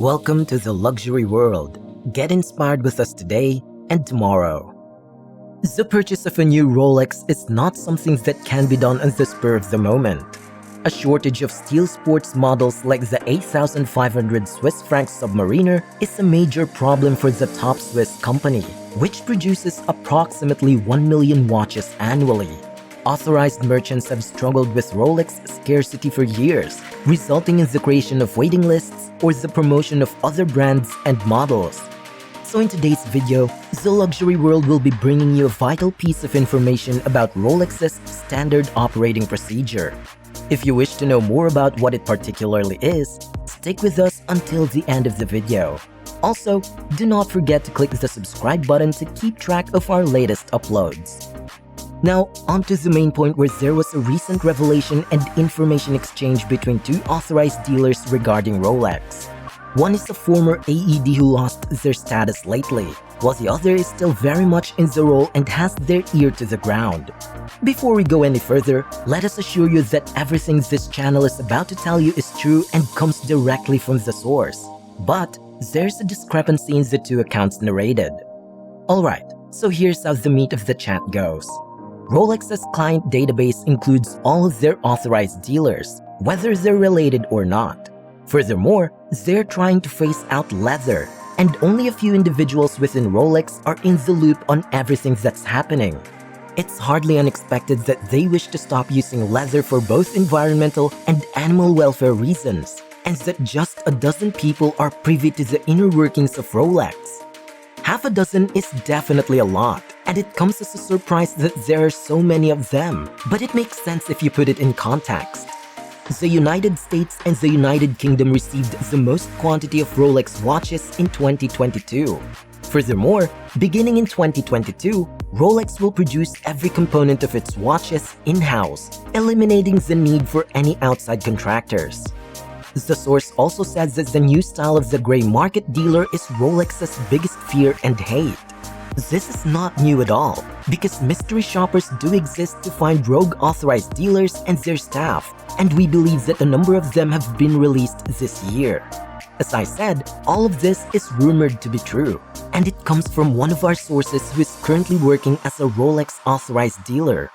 Welcome to the luxury world. Get inspired with us today and tomorrow. The purchase of a new Rolex is not something that can be done on the spur of the moment. A shortage of steel sports models like the 8,500 Swiss franc Submariner is a major problem for the top Swiss company, which produces approximately 1 million watches annually. Authorized merchants have struggled with Rolex scarcity for years, resulting in the creation of waiting lists or the promotion of other brands and models. So in today's video, the luxury world will be bringing you a vital piece of information about Rolex's standard operating procedure. If you wish to know more about what it particularly is, stick with us until the end of the video. Also, do not forget to click the subscribe button to keep track of our latest uploads. Now, onto the main point, where there was a recent revelation and information exchange between two authorized dealers regarding Rolex. One is a former AED who lost their status lately, while the other is still very much in the role and has their ear to the ground. Before we go any further, let us assure you that everything this channel is about to tell you is true and comes directly from the source. But there's a discrepancy in the two accounts narrated. Alright, so here's how the meat of the chat goes. Rolex's client database includes all of their authorized dealers, whether they're related or not. Furthermore, they're trying to phase out leather, and only a few individuals within Rolex are in the loop on everything that's happening. It's hardly unexpected that they wish to stop using leather for both environmental and animal welfare reasons, and that just a dozen people are privy to the inner workings of Rolex. Half a dozen is definitely a lot, and it comes as a surprise that there are so many of them, but it makes sense if you put it in context. The United States and the United Kingdom received the most quantity of Rolex watches in 2022. Furthermore, beginning in 2022, Rolex will produce every component of its watches in-house, eliminating the need for any outside contractors. The source also says that the new style of the gray market dealer is Rolex's biggest fear and hate. This is not new at all, because mystery shoppers do exist to find rogue authorized dealers and their staff, and we believe that a number of them have been released this year. As I said, all of this is rumored to be true, and it comes from one of our sources who is currently working as a Rolex authorized dealer.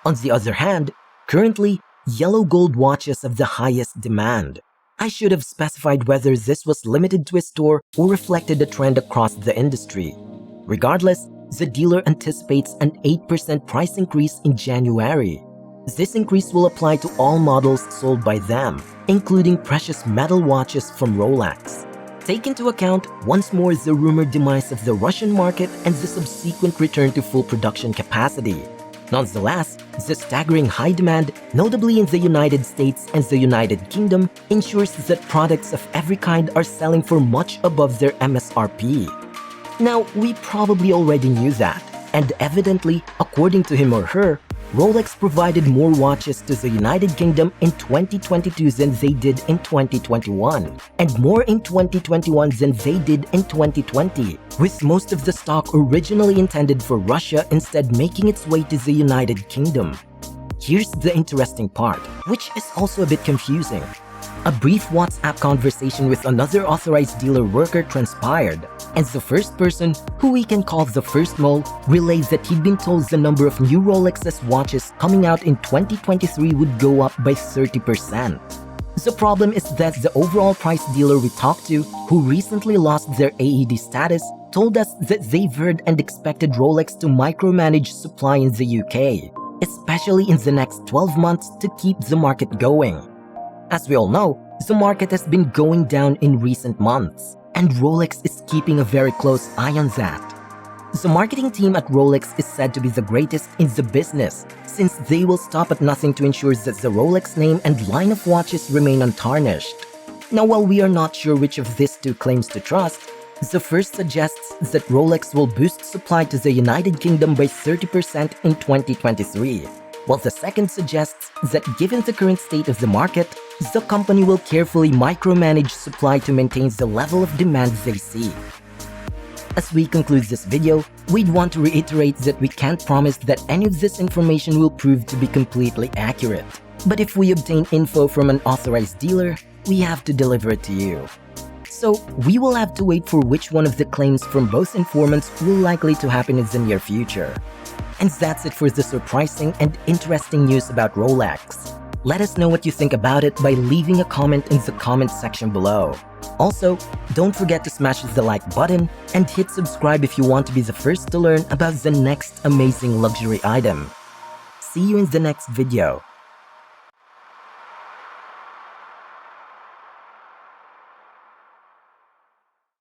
On the other hand, currently, yellow gold watches have the highest demand. I should have specified whether this was limited to a store or reflected a trend across the industry. Regardless, the dealer anticipates an 8% price increase in January. This increase will apply to all models sold by them, including precious metal watches from Rolex. Take into account once more the rumored demise of the Russian market and the subsequent return to full production capacity. Nonetheless, the staggering high demand, notably in the United States and the United Kingdom, ensures that products of every kind are selling for much above their MSRP. Now, we probably already knew that, and evidently, according to him or her, Rolex provided more watches to the United Kingdom in 2022 than they did in 2021, and more in 2021 than they did in 2020, with most of the stock originally intended for Russia instead making its way to the United Kingdom. Here's the interesting part, which is also a bit confusing. A brief WhatsApp conversation with another authorized dealer worker transpired, and the first person, who we can call the first mole, relayed that he'd been told the number of new Rolex's watches coming out in 2023 would go up by 30%. The problem is that the overall price dealer we talked to, who recently lost their AED status, told us that they've heard and expected Rolex to micromanage supply in the UK, especially in the next 12 months to keep the market going. As we all know, the market has been going down in recent months, and Rolex is keeping a very close eye on that. The marketing team at Rolex is said to be the greatest in the business, since they will stop at nothing to ensure that the Rolex name and line of watches remain untarnished. Now, while we are not sure which of these two claims to trust, the first suggests that Rolex will boost supply to the United Kingdom by 30% in 2023, while the second suggests that given the current state of the market, the company will carefully micromanage supply to maintain the level of demand they see. As we conclude this video, we'd want to reiterate that we can't promise that any of this information will prove to be completely accurate. But if we obtain info from an authorized dealer, we have to deliver it to you. So we will have to wait for which one of the claims from both informants will likely to happen in the near future. And that's it for the surprising and interesting news about Rolex. Let us know what you think about it by leaving a comment in the comment section below. Also, don't forget to smash the like button and hit subscribe if you want to be the first to learn about the next amazing luxury item. See you in the next video.